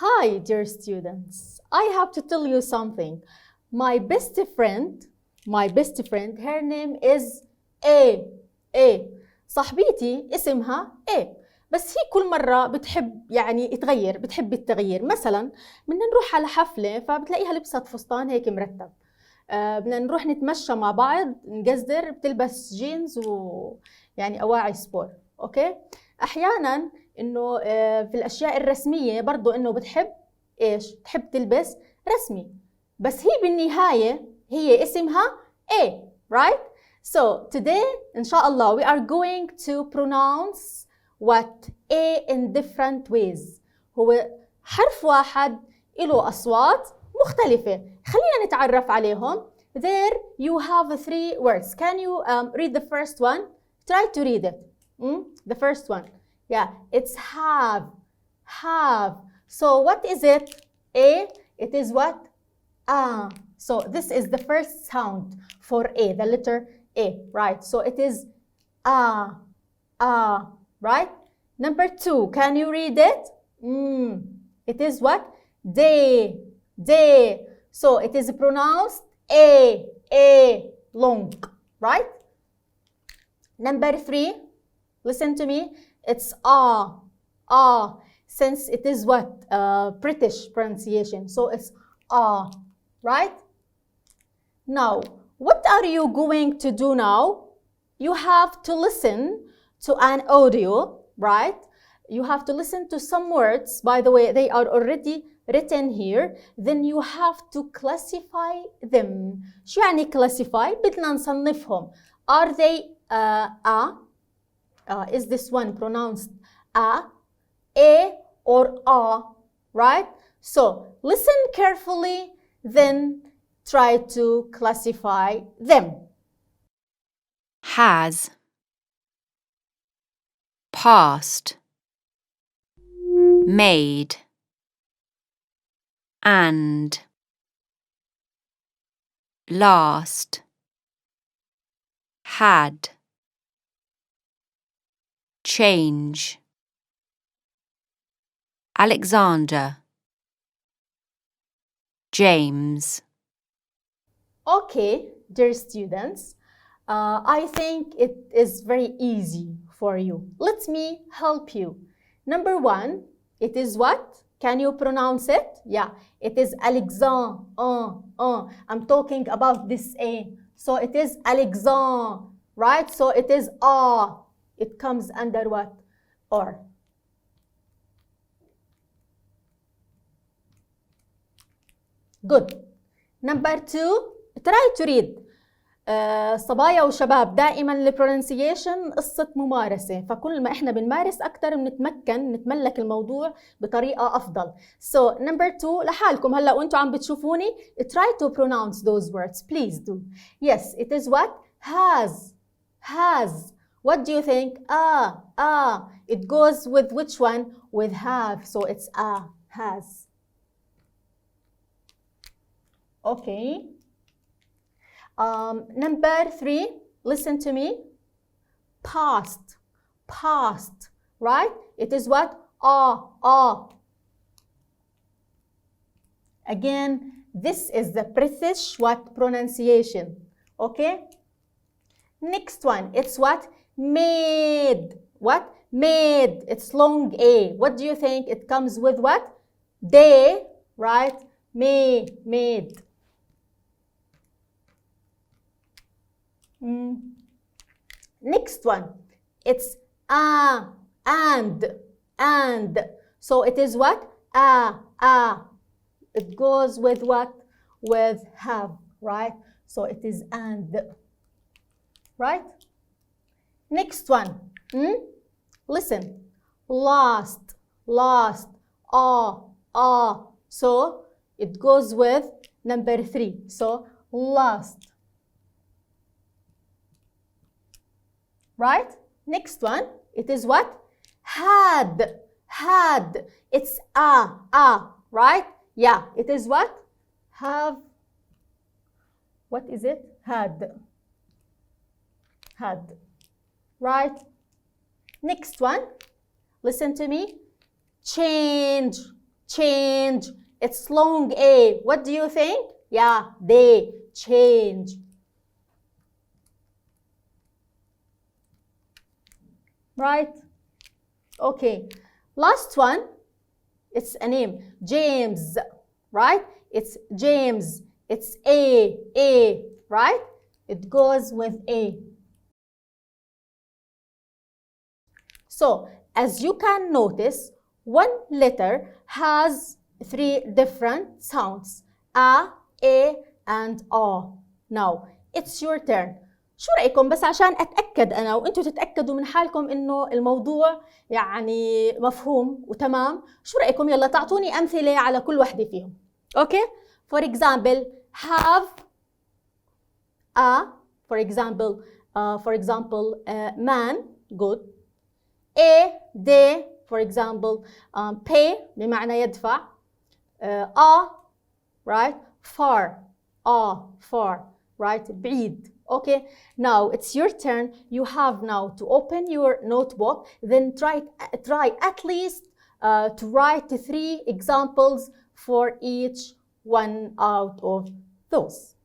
Hi, dear students. I have to tell you something. My best friend, her name is A. صاحبتي اسمها A. بس هي كل مرة بتحب تغير، بتحب التغيير. مثلا بدنا نروح على حفلة فبتلاقيها لبست فستان هيك مرتب. بدنا نروح نتمشى مع بعض نقزر، بتلبس جينز أواعي سبور. أوكي؟ أحيانا إنه في الأشياء الرسمية برضو إنه بتحب إيش؟ بتحب تلبس رسمي. بس هي بالنهاية هي اسمها A, right? So today إن شاء الله we are going to pronounce what A in different ways. هو حرف واحد له أصوات مختلفة. خلينا نتعرف عليهم. There you have 3 words. Can you read the first one? Try to read it. The first one. Yeah, it's have. So what is it? A. It is what? So this is the first sound for A, the letter A, right? So it is right? Number 2, can you read it? It is what? Day. So it is pronounced A, long, right? Number 3, listen to me. It's since it is what? British pronunciation. So it's right? Now, what are you going to do now? You have to listen to an audio, right? You have to listen to some words. By the way, they are already written here. Then you have to classify them. شو يعني classify؟ بدنا نصنفهم. Are they is this one pronounced A or A, right? So listen carefully, then try to classify them. Has, past, made, and, last, had, change, Alexander, James. Okay, dear students, I think it is very easy for you. Let me help you. Number 1, it is what? Can you pronounce it? Yeah, it is Alexander. I'm talking about this A. So it is Alexander, right? So it is A. It comes under what? Or. Good. Number 2, try to read. صبايا وشباب دائما البرونسيشن قصة ممارسة، فكل ما احنا بنمارس أكتر بنتمكن نتملك الموضوع بطريقة أفضل. So number 2 لحالكم هلا وانتم عم بتشوفوني try to pronounce those words, please do. Yes, it is what? Has. What do you think? It goes with which one? With have. So it's has. Okay. Number 3, listen to me. Past, right? It is what? Again, this is the British what? Pronunciation. Okay? Next one, it's what? Made. What? Made. It's long A. What do you think? It comes with what? Day, right? Made. Next one, it's and. So it is what? It goes with what? With have, right? So it is and, right? Next one, listen. Last. So it goes with number 3. So last. Right? Next one, it is what? Had. It's right? Yeah, it is what? Have. What is it? Had. Right? Next one, listen to me. Change. change. It's long A. What do you think? Yeah, they change. Right? Okay. Last one, it's a name. James. Right? It's James. It's A, right? It goes with A. So, as you can notice, one letter has 3 different sounds. A, and A. Now, it's your turn. شو رأيكم بس عشان أتأكد أنا وأنتوا تتأكدوا من حالكم إنه الموضوع يعني مفهوم وتمام. شو رأيكم يلا تعطوني أمثلة على كل وحدة فيهم. Okay? For example, have a, for example, man, good. A, they, for example, pay بمعنى يدفع. A, right? Far, far, right? بعيد. Okay, now it's your turn. You have now to open your notebook, then try at least to write 3 examples for each one out of those.